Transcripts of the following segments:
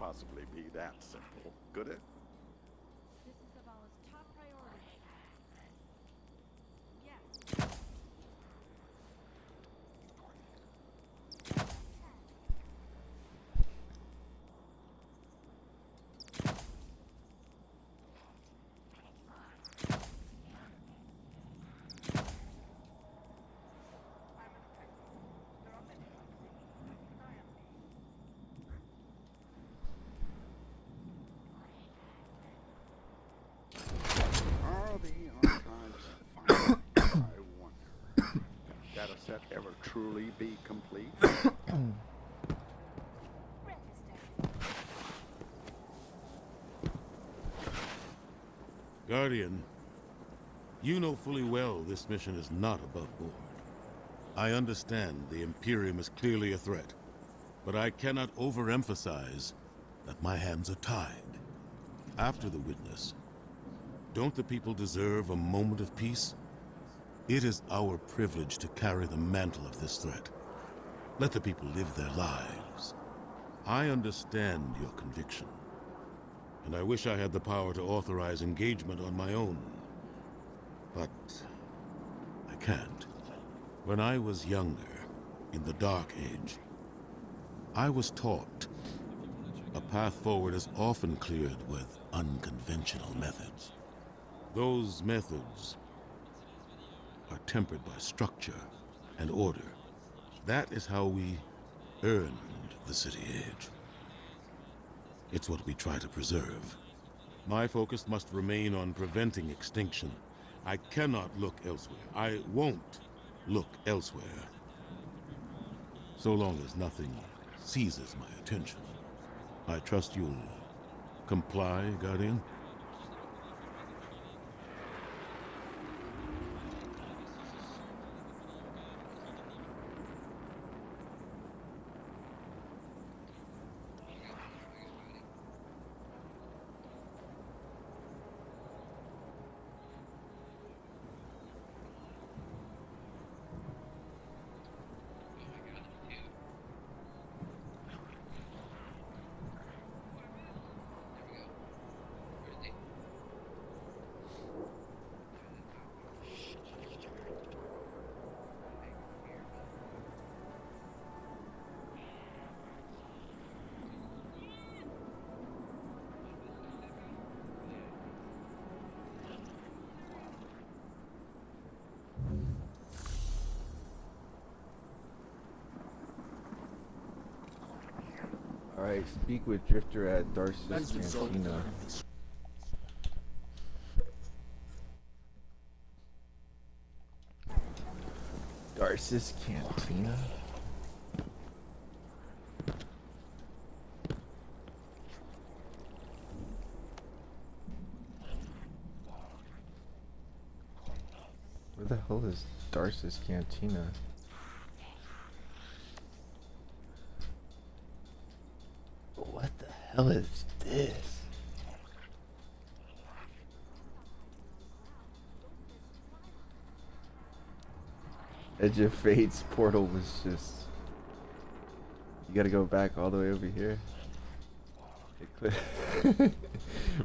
possibly be that simple, could it? This is Zavala's top priority. Yes. Are the archives final? I wonder. Data set ever truly be complete? Guardian, you know fully well this mission is not above board. I understand the Imperium is clearly a threat, but I cannot overemphasize that my hands are tied. After the witness, don't the people deserve a moment of peace? It is our privilege to carry the mantle of this threat. Let the people live their lives. I understand your conviction, and I wish I had the power to authorize engagement on my own. But I can't. When I was younger, in the Dark Age, I was taught a path forward is often cleared with unconventional methods. Those methods are tempered by structure and order. That is how we earned the City Age. It's what we try to preserve. My focus must remain on preventing extinction. I cannot look elsewhere. I won't look elsewhere. So long as nothing seizes my attention. I trust you'll comply, Guardian? Alright, speak with Drifter at Darcy's Cantina. Darcy's Cantina? Where the hell is Darcy's Cantina? What the hell is this? Edge of Fate's portal was just... You gotta go back all the way over here.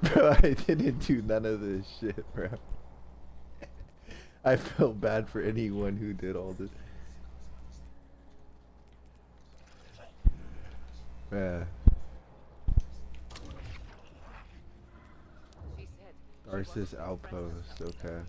Bro, I didn't do none of this shit, bro. I felt bad for anyone who did all this. Man. Darcy's Outpost, okay.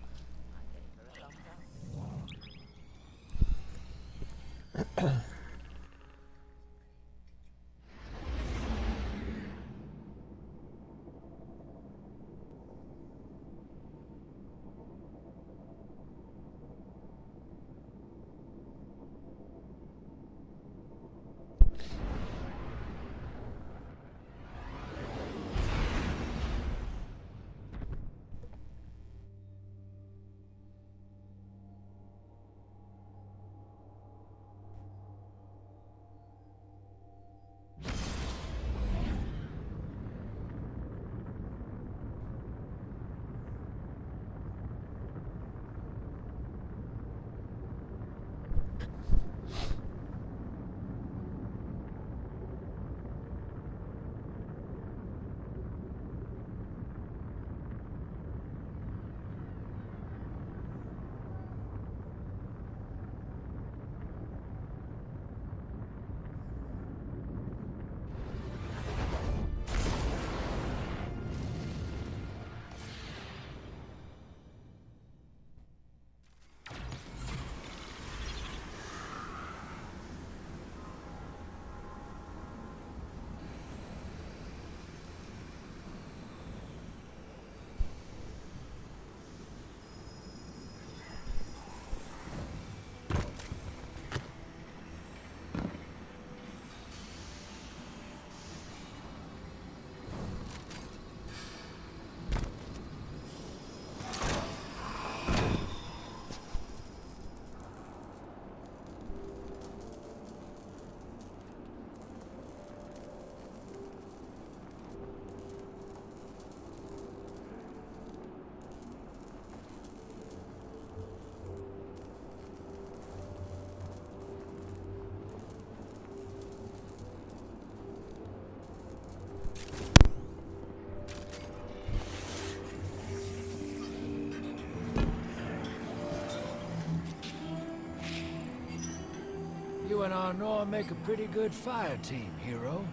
You and Arnor make a pretty good fire team, hero.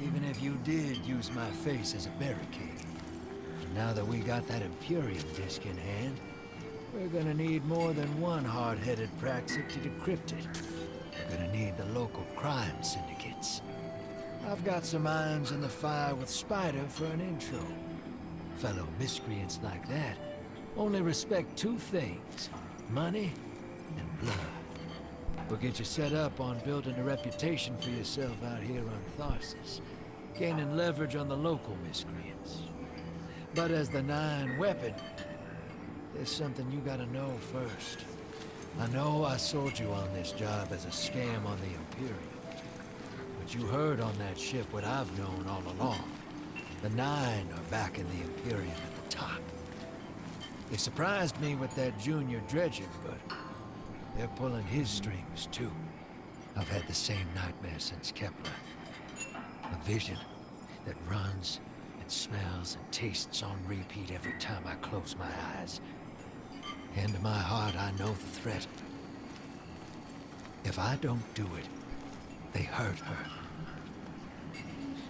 Even if you did use my face as a barricade. And now that we got that Imperium disc in hand, we're gonna need more than one hard-headed praxic to decrypt it. We're gonna need the local crime syndicates. I've got some irons in the fire with Spider for an intro. Fellow miscreants like that only respect two things: money and blood. We'll get you set up on building a reputation for yourself out here on Tharsis, gaining leverage on the local miscreants. But as the 9 weapon, there's something you gotta know first. I know I sold you on this job as a scam on the Imperium. But you heard on that ship what I've known all along. The 9 are back in the Imperium at the top. They surprised me with that junior dredger, but they're pulling his strings too. I've had the same nightmare since Kepler. A vision that runs and smells and tastes on repeat every time I close my eyes. In my heart, I know the threat. If I don't do it, they hurt her.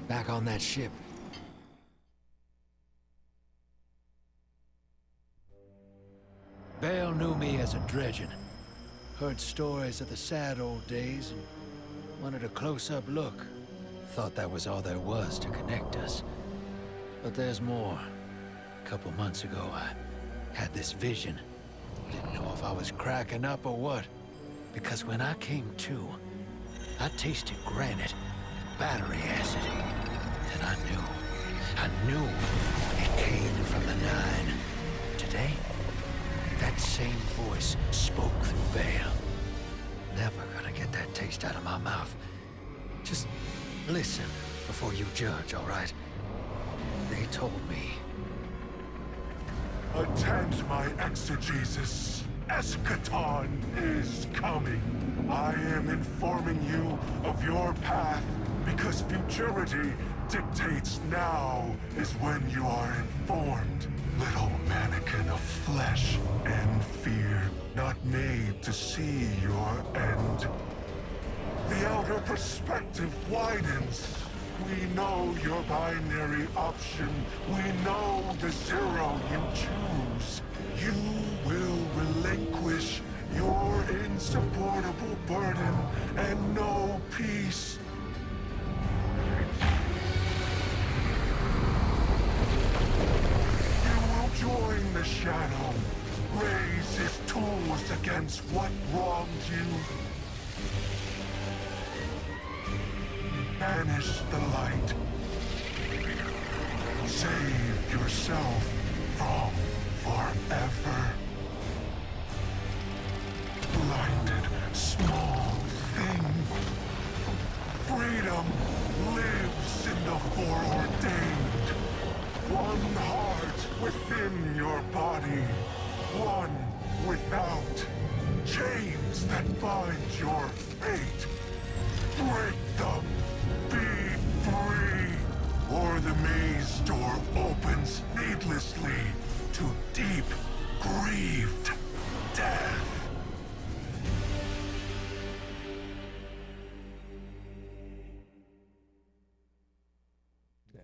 Back on that ship. Bale knew me as a dredgen. Heard stories of the sad old days and wanted a close-up look. Thought that was all there was to connect us. But there's more. A couple months ago, I had this vision. Didn't know if I was cracking up or what. Because when I came to, I tasted granite and battery acid. And I knew it came from the 9. Today, that same voice spoke through Bale. Never gonna get that taste out of my mouth. Just listen before you judge, all right? They told me. Attend my exegesis. Eschaton is coming. I am informing you of your path because futurity dictates now is when you are informed. Little mannequin of flesh and fear, not made to see your end. The outer perspective widens. We know your binary option. We know the 0 you choose. You will relinquish your insupportable burden and know peace. You will join the shadow, raise his tools against what wronged you. Banish the light. Save yourself from forever. Blinded, small thing. Freedom lives in the foreordained. One heart within your body. One without. Chains that bind your fate. Break them. Be free, or the maze door opens needlessly to deep, grieved death. Yeah.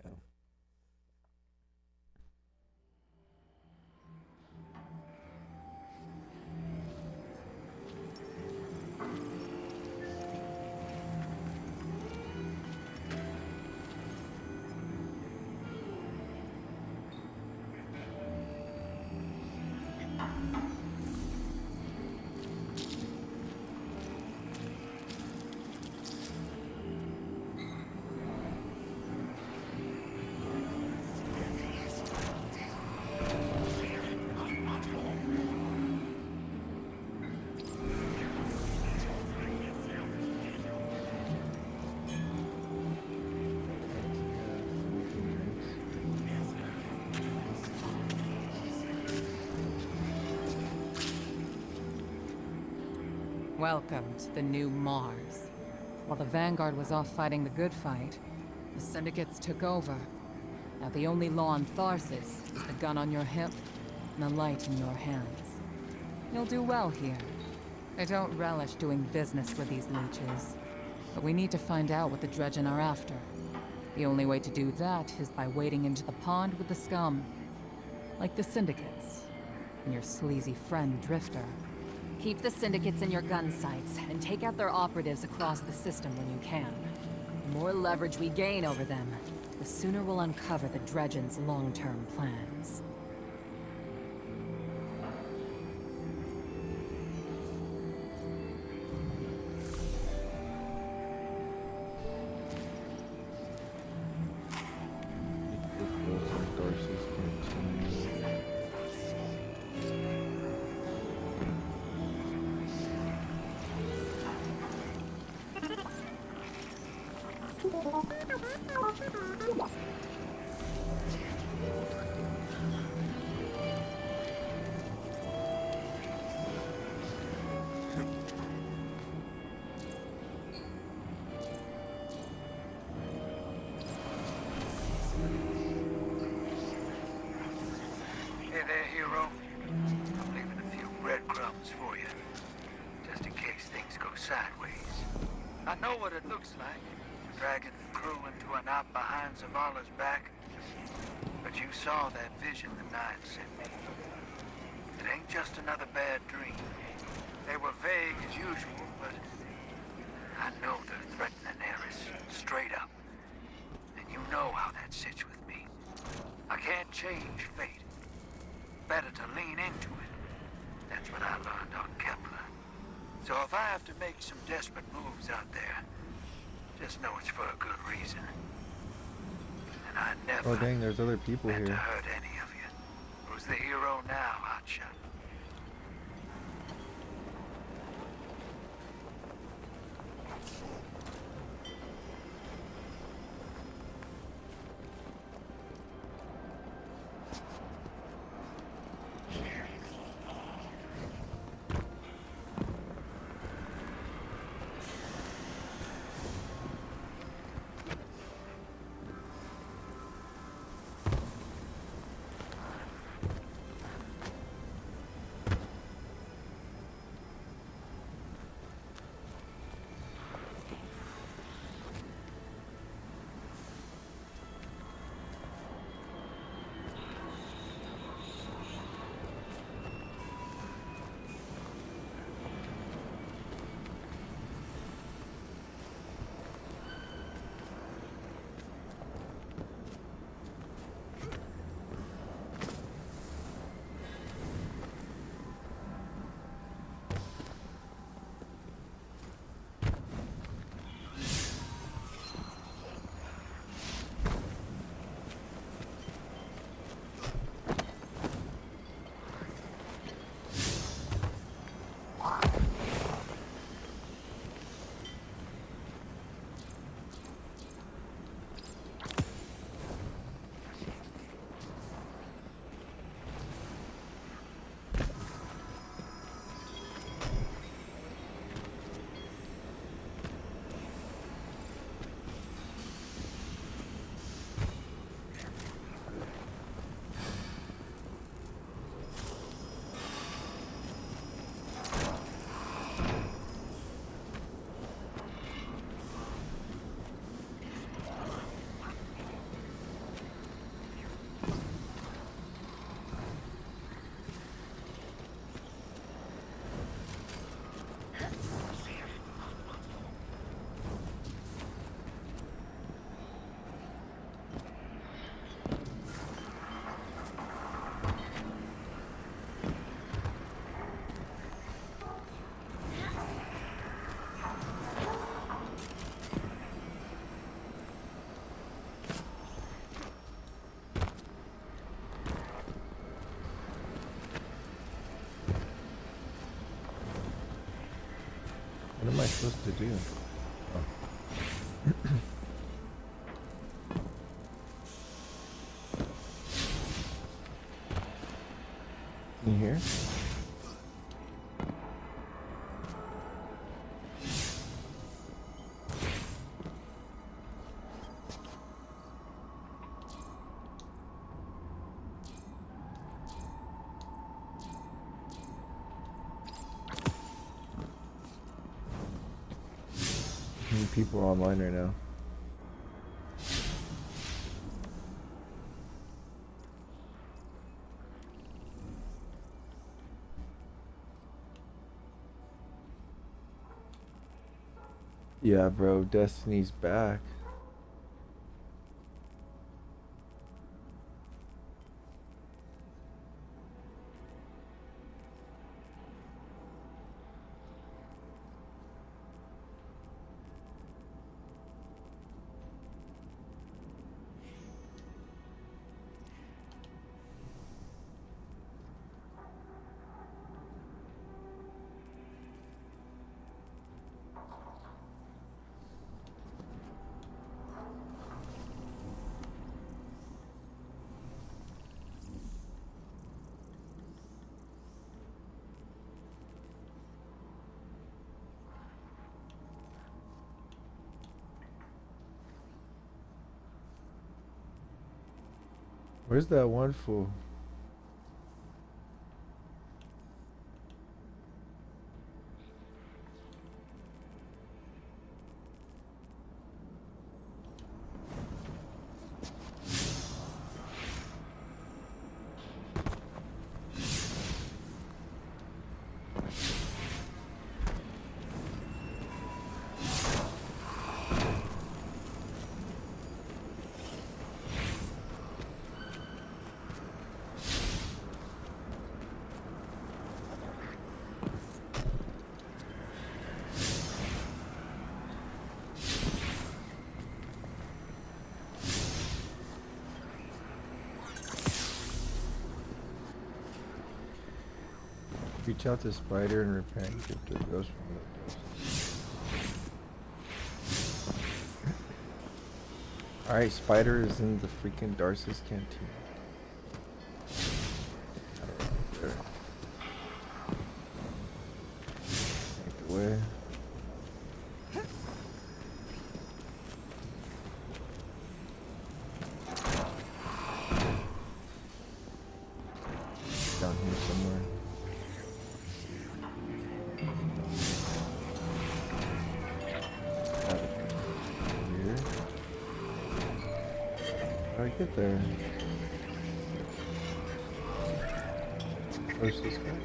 Welcome to the new Mars. While the Vanguard was off fighting the good fight, the Syndicates took over. Now the only law on Tharsis is the gun on your hip and the light in your hands. You'll do well here. I don't relish doing business with these leeches. But we need to find out what the Dredgen are after. The only way to do that is by wading into the pond with the scum. Like the Syndicates. And your sleazy friend, Drifter. Keep the Syndicates in your gun sights, and take out their operatives across the system when you can. The more leverage we gain over them, the sooner we'll uncover the Dredgen's long-term plans. Hey there, hero. I'm leaving a few breadcrumbs for you, just in case things go sideways. I know what it looks like, dragging the crew into a knot behind Zavala's back. But you saw that vision the Nine sent me. It ain't just another bad dream. They were vague as usual, but I know they're threatening Eris, straight up. And you know how that sits with me. I can't change fate. Better to lean into it. That's what I learned on Kepler. So if I have to make some desperate moves out there, just know it's for a good reason. And I never Oh dang, there's other people meant to here. hurt any of you. Who's the hero now, Hotshot? What am I supposed to do? Oh. Can you hear? people online right now. Yeah, bro, Destiny's back. Where's that one fool? Reach out to Spider and repent and get the ghost from the ghost. Alright, Spider is in the freaking Darcy's canteen. Right there. Take the way. Down here somewhere. How do I get there? Where's this guy?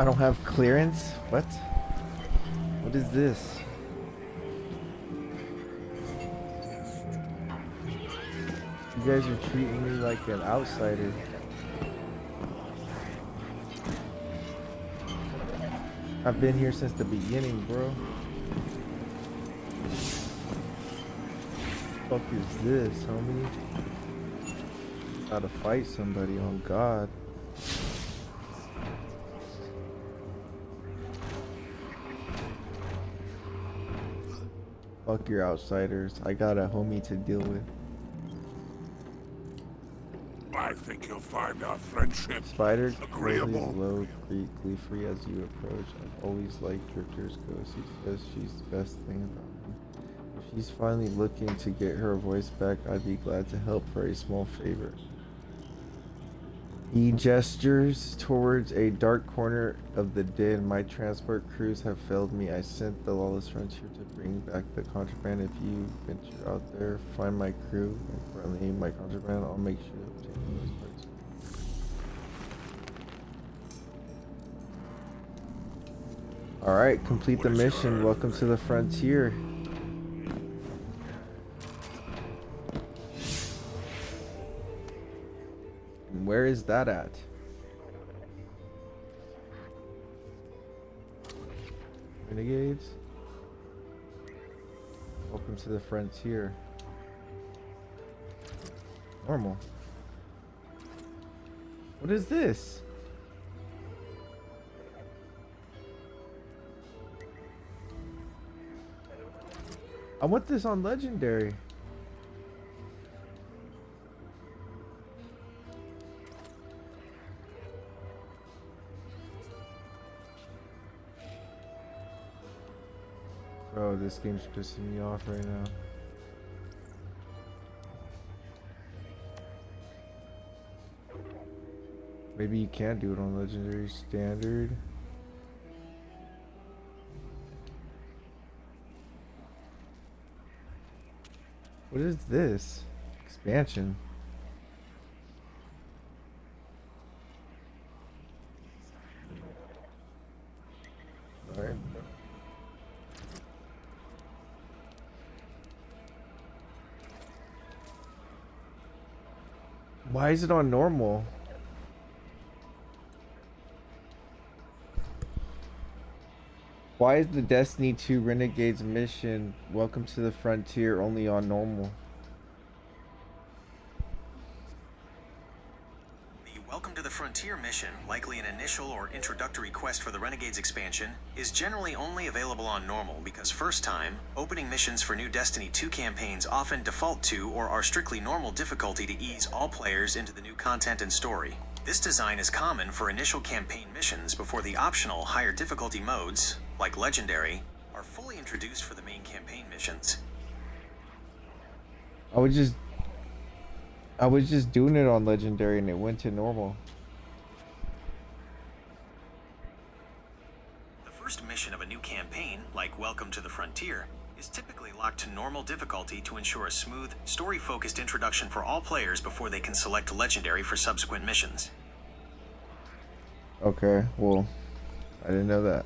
I don't have clearance? What? What is this? You guys are treating me like an outsider. I've been here since the beginning, bro. What the fuck is this, homie? Gotta fight somebody, oh god. Fuck your outsiders. I got a homie to deal with. I think you'll find our friendship Spider agreeable. low, gleefully as you approach. I've always liked Drifter's Ghost. He says she's the best thing about him. If she's finally looking to get her voice back, I'd be glad to help for a small favor. He gestures towards a dark corner of the den. My transport crews have failed me. I sent the Lawless Frontier to bring back the contraband. If you venture out there, find my crew and friendly my contraband. I'll make sure to obtain those parts. Alright, complete the mission. Welcome to the frontier. And where is that at? Renegades? Welcome to the frontier. Normal. What is this? I want this on legendary. this game's pissing me off right now. Maybe you can't do it on Legendary Standard. What is this? Expansion. Alright. Why is it on normal? Why is the Destiny 2 Renegades mission Welcome to the Frontier only on normal? The Welcome to the Frontier mission, likely an initial or introductory quest for the Renegades expansion, is generally only available on normal because first time, opening missions for new Destiny 2 campaigns often default to or are strictly normal difficulty to ease all players into the new content and story. This design is common for initial campaign missions before the optional higher difficulty modes, like Legendary, are fully introduced for the main campaign missions. I was just doing it on Legendary and it went to normal. The first mission of a new campaign, like Welcome to the Frontier, is typically locked to normal difficulty to ensure a smooth, story-focused introduction for all players before they can select Legendary for subsequent missions. Okay, well, I didn't know that.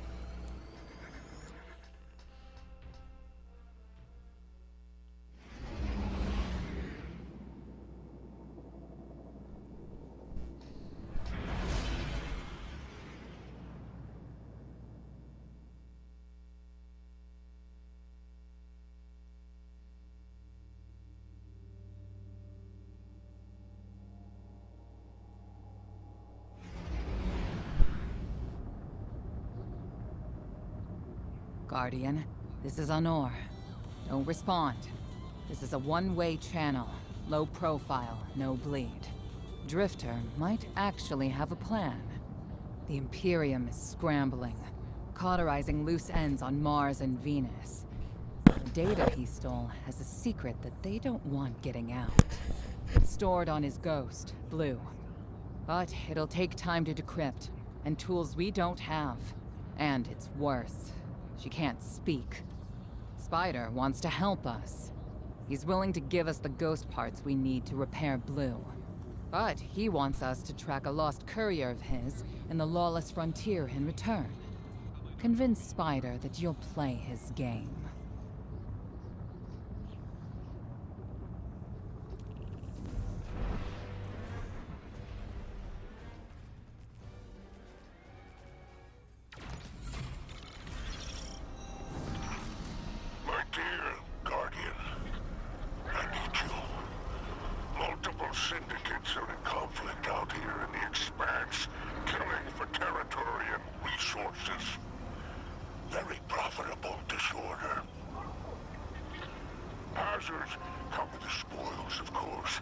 Guardian, this is Honor. Don't respond. This is a one-way channel. Low profile, no bleed. Drifter might actually have a plan. The Imperium is scrambling, cauterizing loose ends on Mars and Venus. The data he stole has a secret that they don't want getting out. It's stored on his ghost, Blue. But it'll take time to decrypt, and tools we don't have. And it's worse. She can't speak. Spider wants to help us. He's willing to give us the ghost parts we need to repair Blue. But he wants us to track a lost courier of his in the lawless frontier in return. Convince Spider that you'll play his game. Syndicates are in conflict out here in the Expanse, killing for territory and resources. Very profitable disorder. Hazards come with the spoils, of course.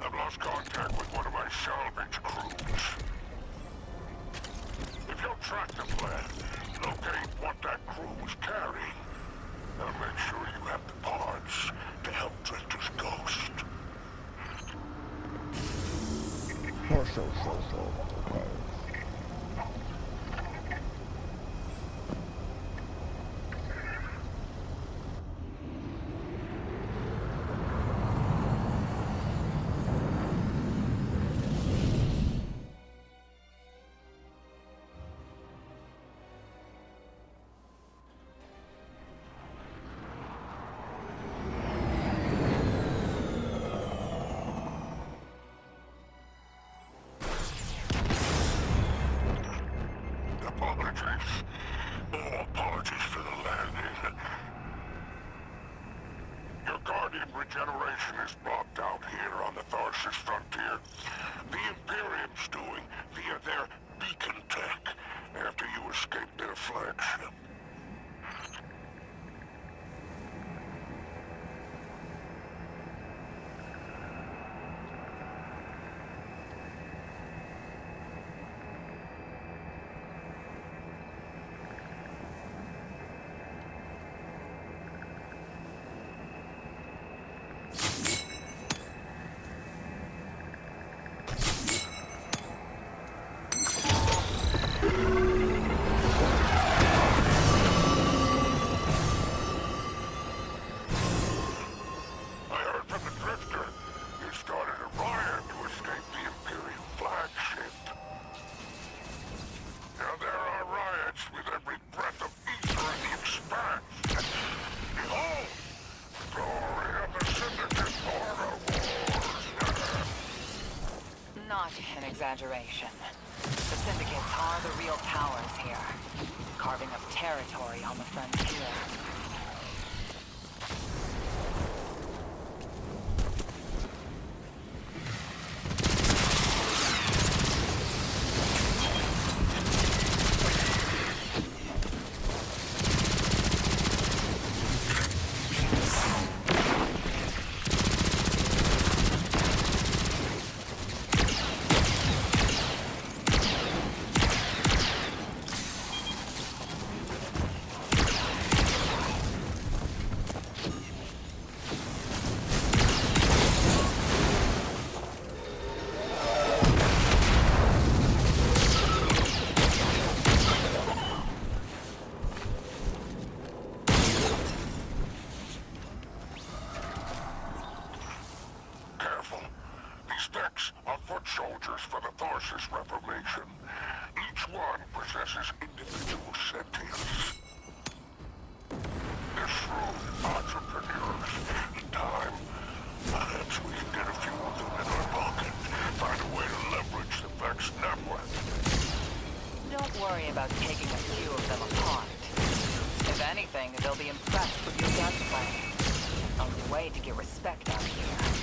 I've lost contact with one of my salvage crews. If you'll track the plan, locate what that crew was carrying, I'll make sure you have the parts to help Drifter's ghost. Okay. Apologies for the landing. Your Guardian regeneration is blocked out here on the Tharsis frontier. The Imperium's doing via their beacon tech after you escaped their flagship. exaggeration. The syndicates are the real powers here, carving up territory on the frontier. Reformation. Each one possesses individual sentience. They're shrewd entrepreneurs. In time, perhaps we can get a few of them in our pocket. Find a way to leverage the Vex network. Don't worry about taking a few of them apart. If anything, they'll be impressed with your gunplay. Only way to get respect out here.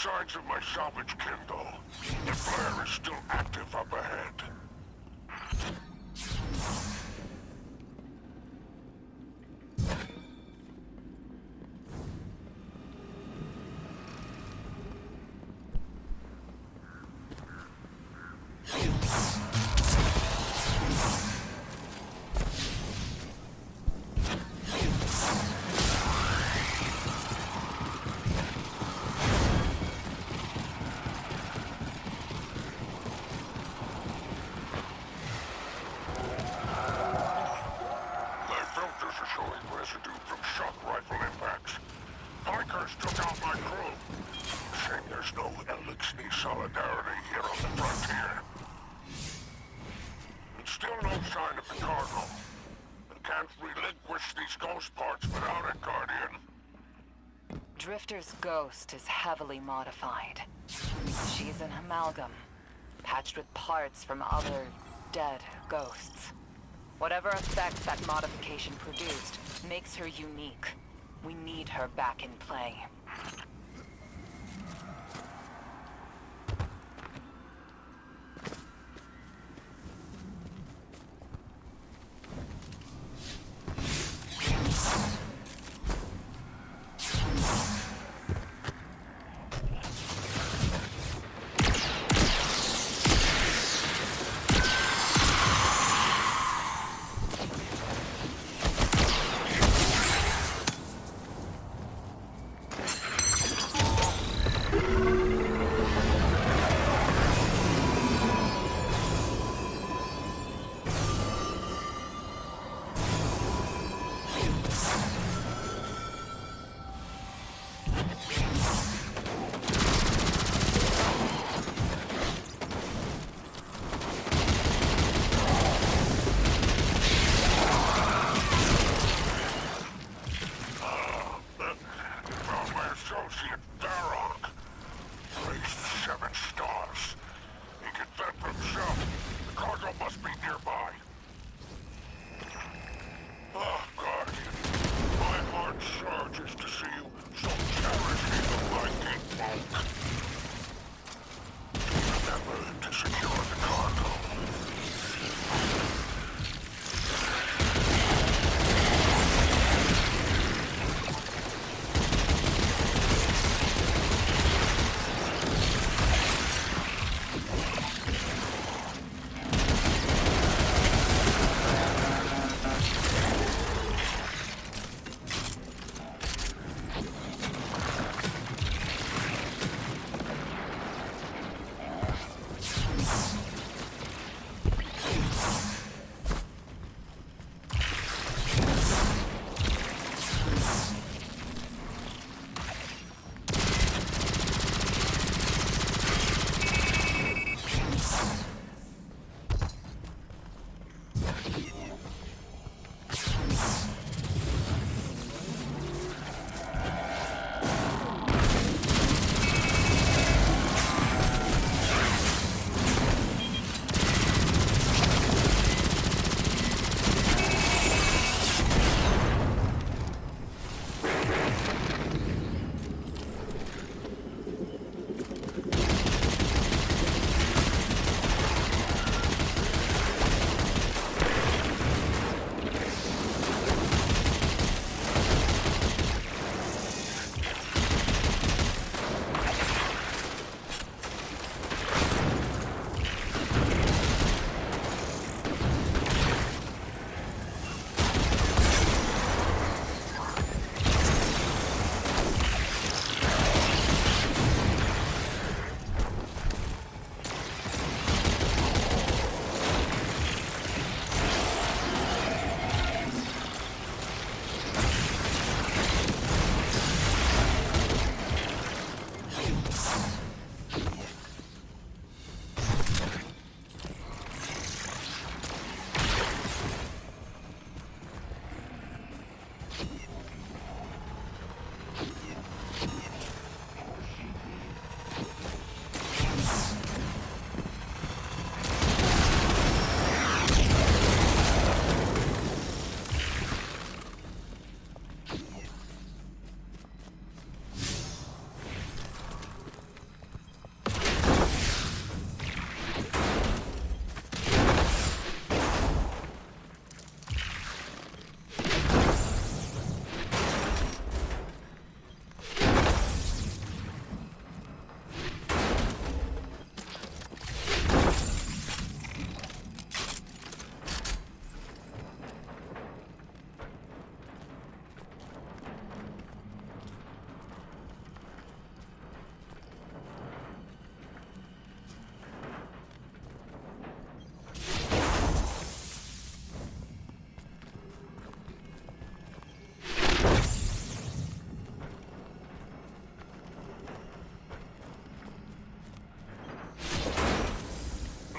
Signs of my salvage kin, though. The flare is still active up ahead. Solidarity here on the frontier. And still no sign of the cargo. I can't relinquish these ghost parts without it, Guardian. Drifter's ghost is heavily modified. She's an amalgam, patched with parts from other dead ghosts. Whatever effects that modification produced makes her unique. We need her back in play.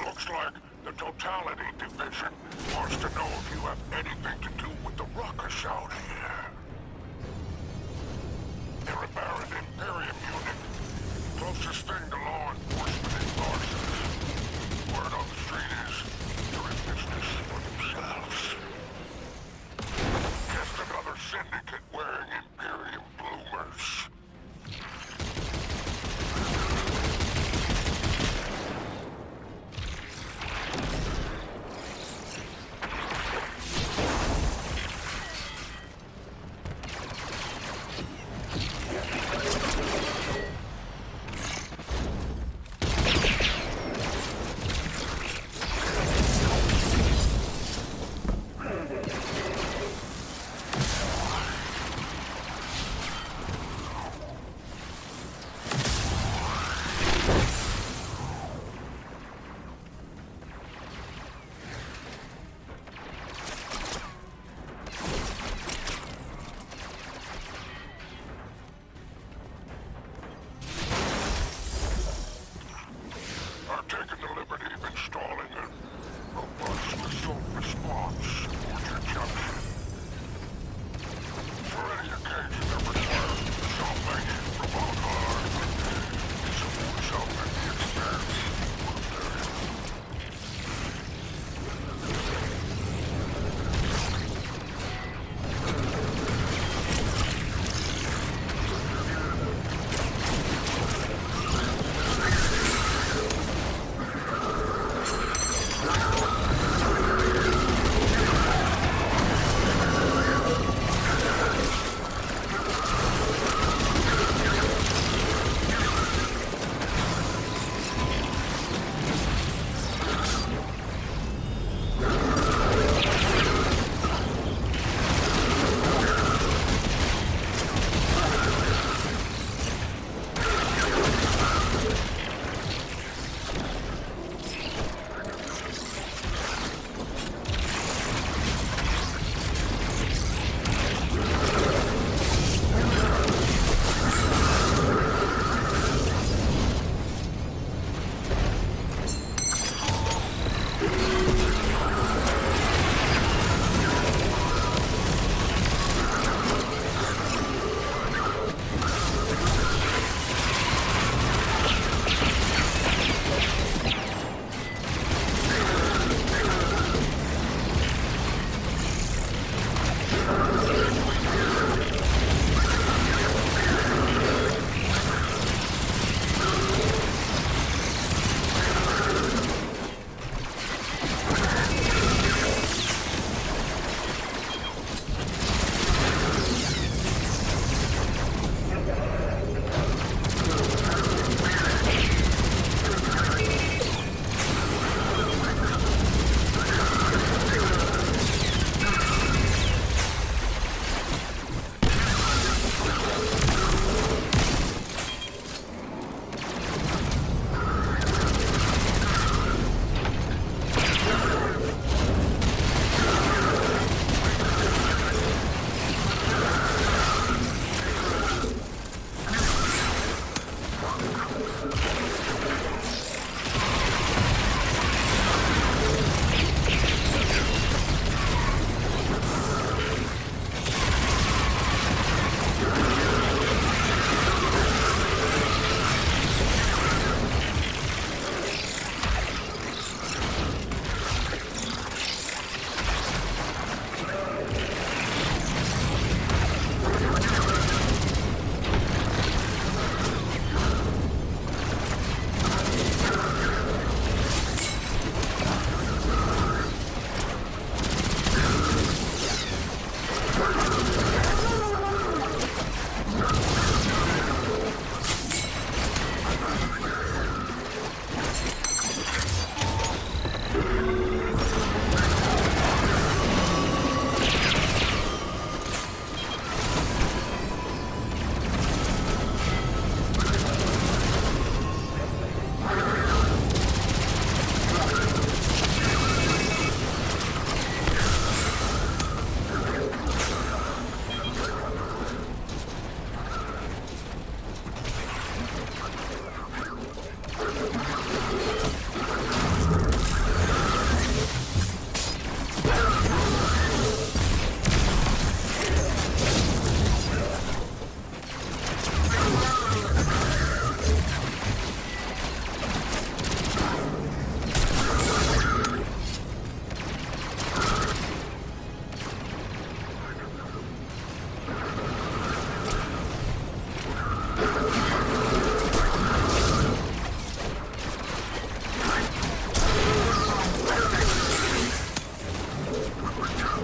Looks like the Totality Division wants to know if you have anything to do with the ruckus out here. They're a Baron Imperium unit. Closest thing to law enforcement in Larson. Word on the street is they're in business for themselves. Just another syndicate wearing Imperium bloomers.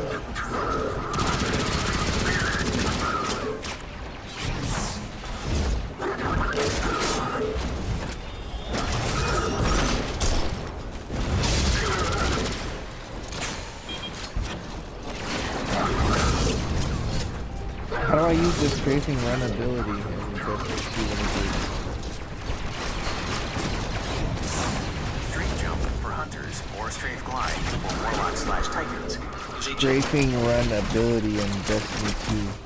How do I use the strafing run ability in Destiny 2 Renegades? Straight jump for hunters, or strafe glide for warlocks/titans. Strafing run ability in Destiny 2.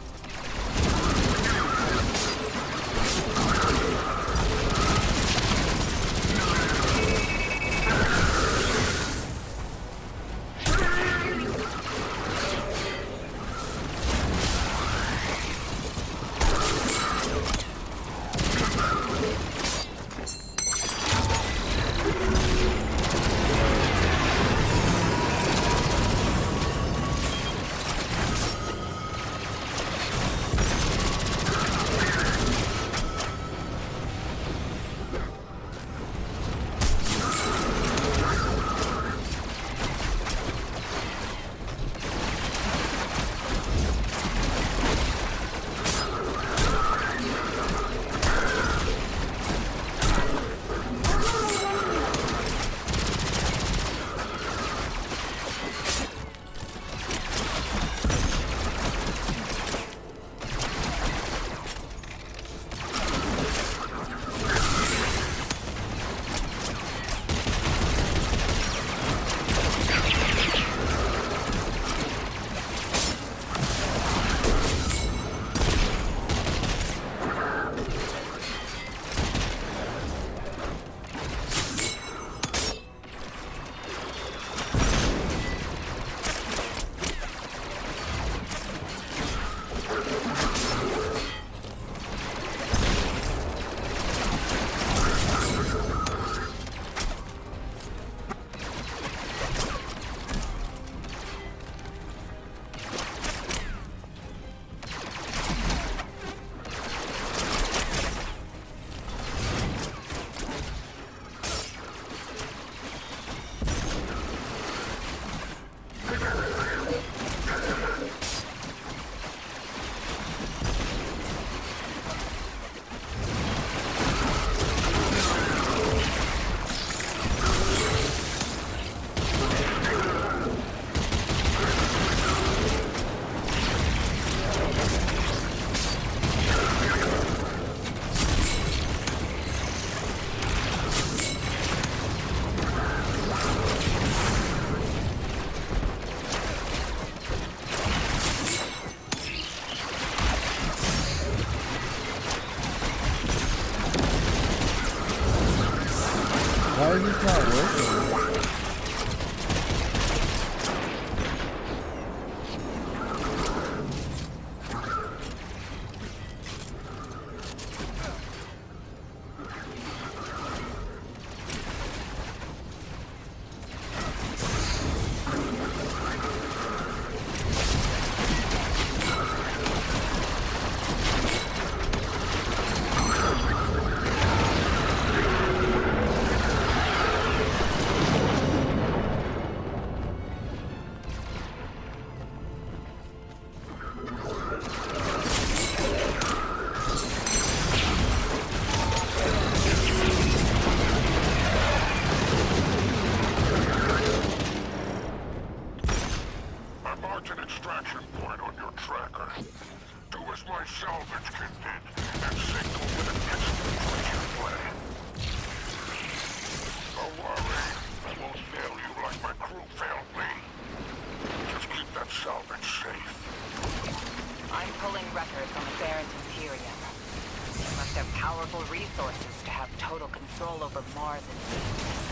Why is this not working? Resources to have total control over Mars and Venus.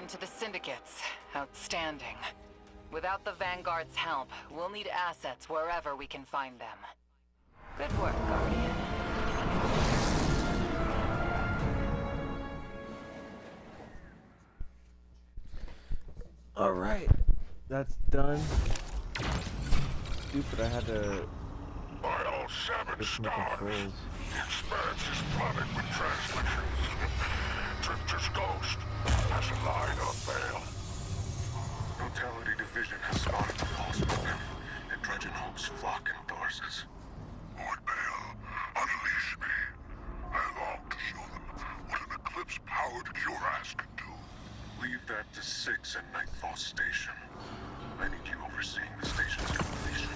into the syndicates. Outstanding. Without the Vanguard's help, we'll need assets wherever we can find them. Good work, Guardian. Alright, that's done. Stupid, I had to By all seven switch my stars, controls. the expanse is flooded with transmissions. Drifter's ghost has a line on bail. Brutality Division has spotted the lost token, and Dreadnoughts flock endorses. Lord Bail, unleash me. I long to show them what an Eclipse-powered Curass can do. Leave that to 6 at Nightfall Station. I need you overseeing the station's completion.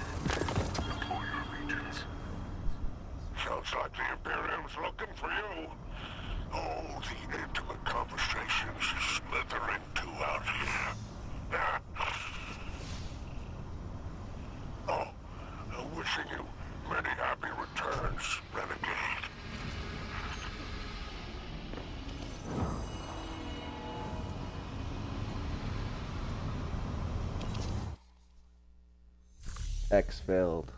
Deploy your legions. Sounds like the Imperium's looking for you. Oh, the intimate conversations you slither into out here. Oh, wishing you many happy returns, Renegade. X failed.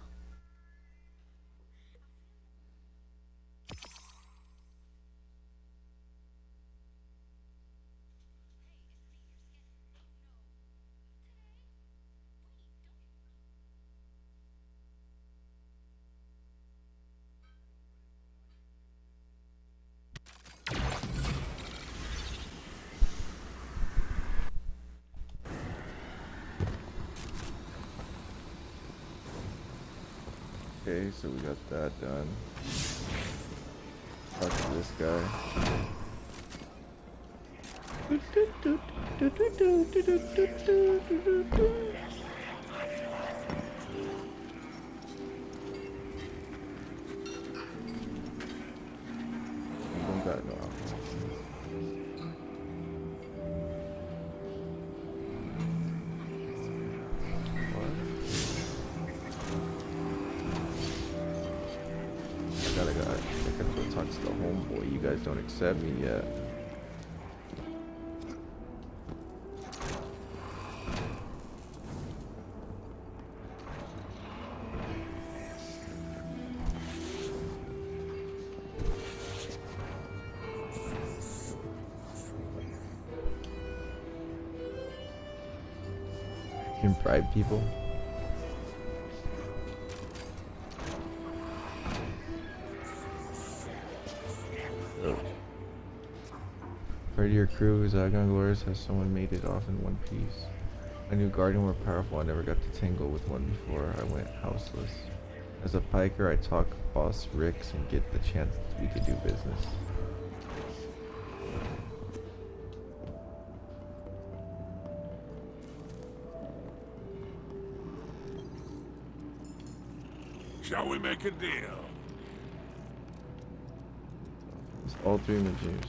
Okay, so we got that done. Talk to this guy. I don't got no alcohol. I gotta go talk to the homeboy. You guys don't accept me yet. You can bribe people. Part of your crew is Glorious. Has someone made it off in one piece? I knew Guardian were powerful. I never got to tangle with one before I went houseless. As a piker, I talk boss Ricks and get the chance we could do business. Shall we make a deal? It's all three images.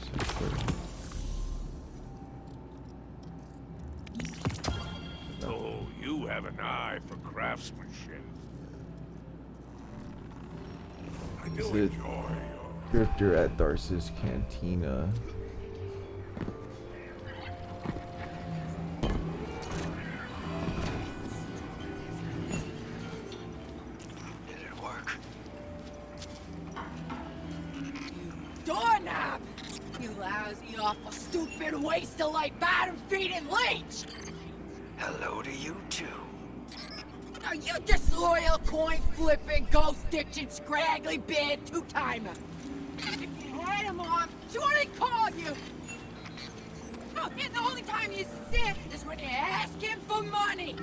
Oh, you have an eye for craftsmanship. I do Is it enjoy your... Drifter at Darcy's Cantina. Did it work? Doorknob! You lousy, awful, stupid, waste of life, bottom-feeding leech! Hello to you too. Are you disloyal, coin-flipping, ghost-ditching, scraggly, bad two-timer? If you had him off, she wouldn't call you! Oh, and the only time you're sincere is when you ask him for money!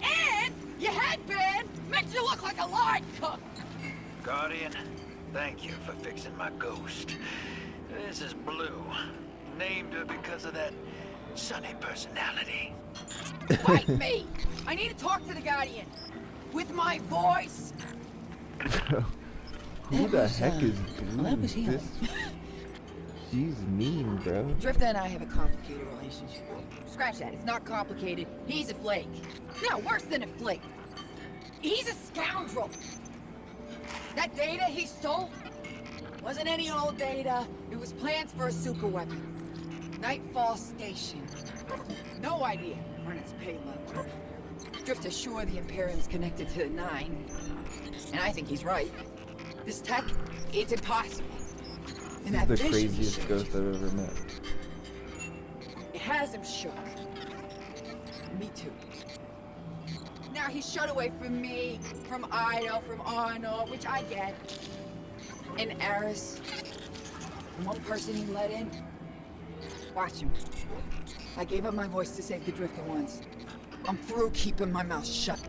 And your headband makes you look like a line cook! Guardian, thank you for fixing my ghost. This is Blue. Named her because of that sunny personality. Fight me! I need to talk to the Guardian. With my voice! Who the heck is Blue? that was him. This? She's mean, bro. Drifter and I have a complicated relationship. Scratch that, it's not complicated. He's a flake. No, worse than a flake. He's a scoundrel. That data he stole wasn't any old data. It was plans for a super weapon. Nightfall Station. No idea on its payload. Drifter's sure the Imperium's connected to the Nine. And I think he's right. This tech, it's impossible. And that He's the vision craziest showed ghost you, I've ever met. it has him shook. Me too. Now he's shut away from me, from Ido, from Arnold, which I get. And Eris. One person he let in. Watch him. I gave up my voice to save the Drifter once. I'm through keeping my mouth shut.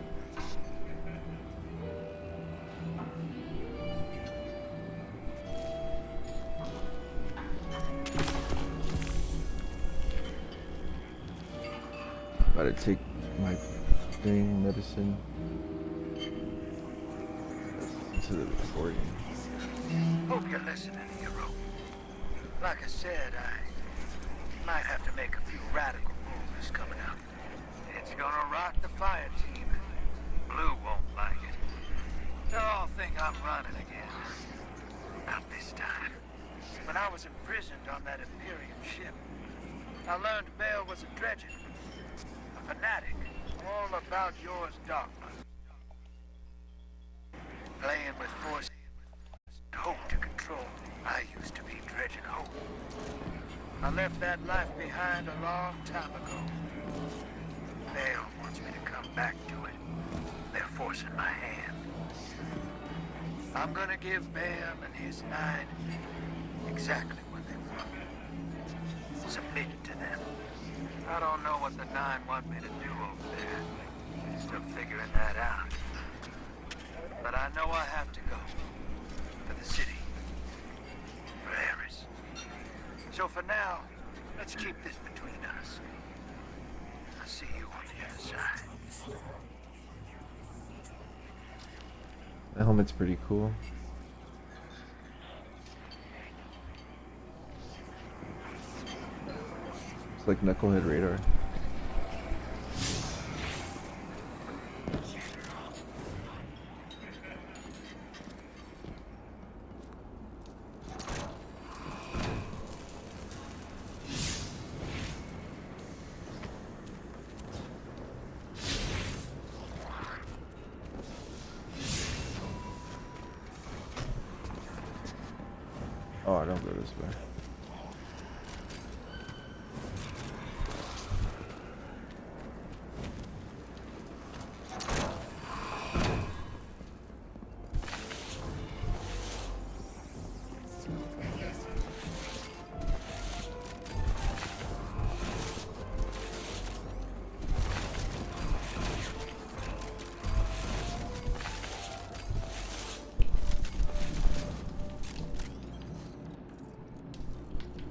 About to take my thing, medicine. Listen to the recording. Hope you're listening, hero. Like I said, I might have to make a few radical moves coming up. It's gonna rock the fire team. Blue won't like it. They'll all think I'm running again. Not this time. When I was imprisoned on that Imperium ship, I learned Bale was a dredger. A fanatic. All about yours dogma. Playing with force. Hope to control. I used to be dredging hope. I left that life behind a long time ago. Bale wants me to come back to it. They're forcing my hand. I'm gonna give Bale and his Nine exactly what they want. Submit to them. I don't know what the Nine want me to do over there. Still figuring that out. But I know I have to go. For the city. For Eris. So for now, let's keep this between us. I'll see you on the other side. The helmet's pretty cool. It's like Knucklehead Radar. Oh, I don't go this way.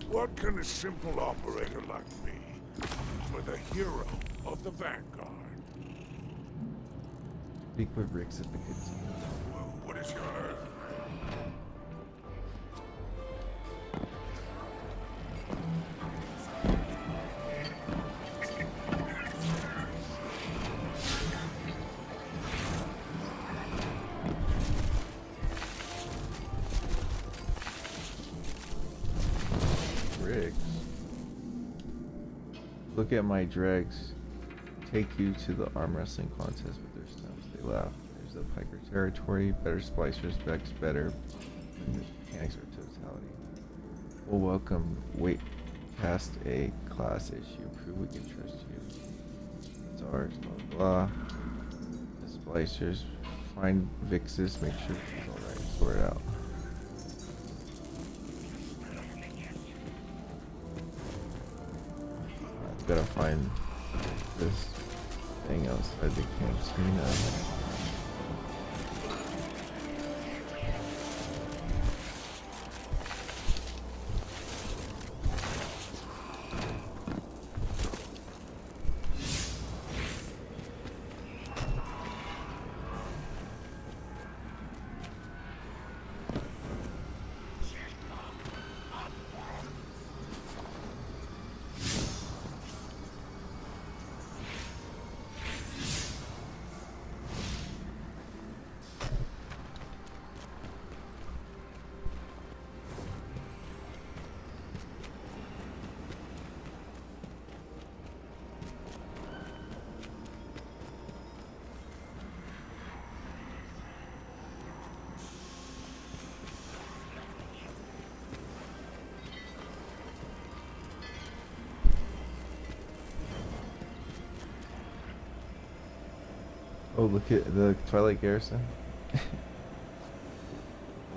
What can a simple operator like me for the hero of the Vanguard? Speak with Rick's at the canteen. What is your Earth? Riggs. Look at my dregs. Take you to the arm wrestling contest with their stumps. They laugh. There's the Piker territory. Better splicers, Vex better. Mechanics are totality. Well, welcome. Wait past a class issue. Prove we can trust you. It's ours. Blah blah. The splicers. Find Vix's. Make sure she's alright. Sort it out. Gotta find this thing outside the camp screen. Oh, look at the Twilight Garrison.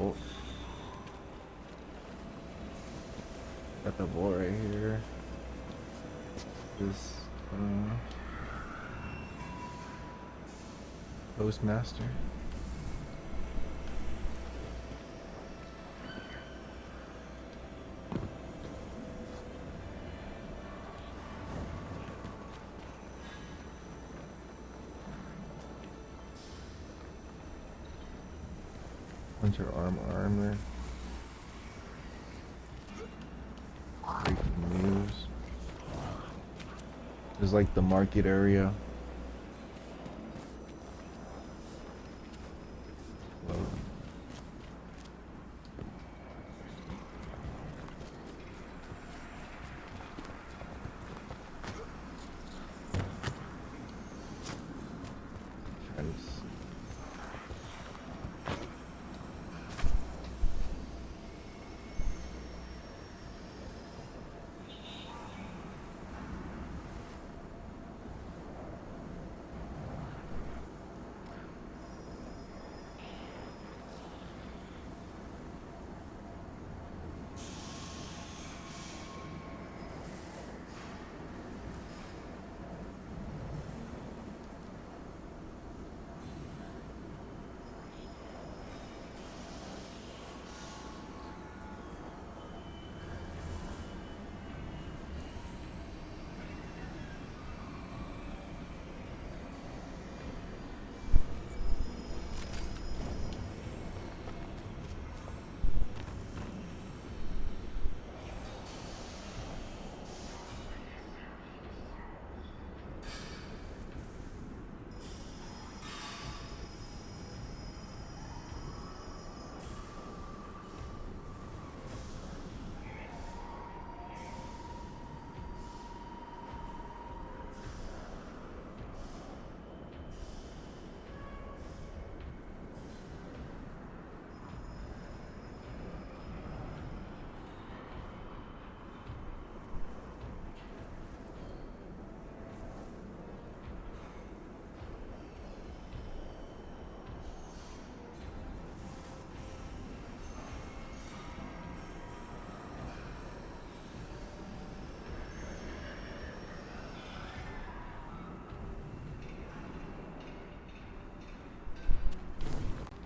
Oh. Got the boy right here. This Postmaster. Hunter armor. Breaking news. There's like the market area.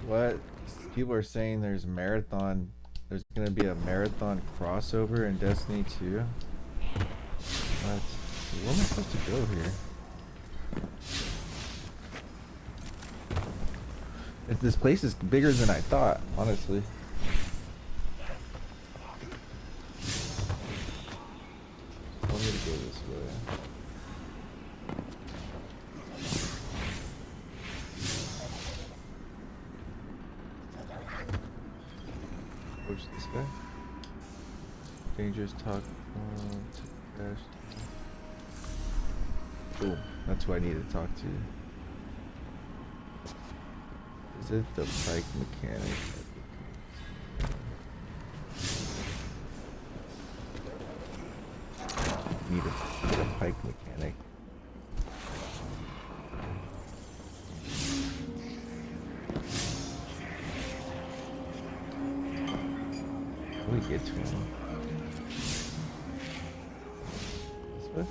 What? People are saying there's marathon. There's gonna be a marathon crossover in Destiny 2. What? Where am I supposed to go here? This place is bigger than I thought, honestly. I'm gonna go this way. Approach this guy. Dangerous talk. Crash. Boom. That's who I need to talk to. Is it the bike mechanic? Need a bike mechanic. How do we get to him? This way?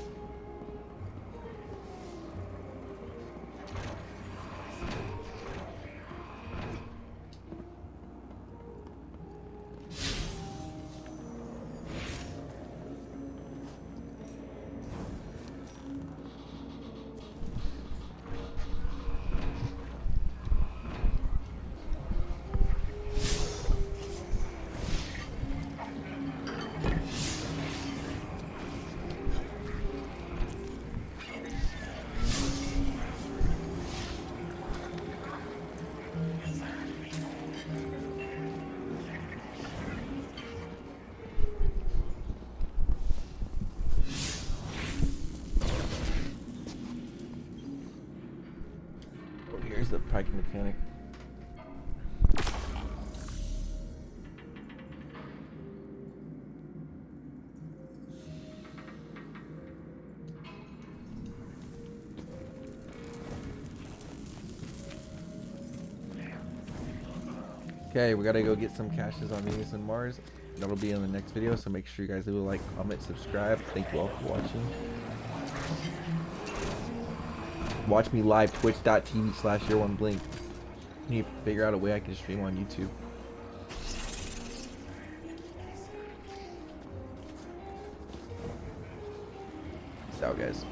Here's the bike mechanic. Okay, we gotta go get some caches on Venus and Mars. That'll be in the next video, so make sure you guys leave a like, comment, subscribe. Thank you all for watching. Watch me live, twitch.tv/Yugiohblinks. I need to figure out a way I can stream on YouTube. Peace out, guys.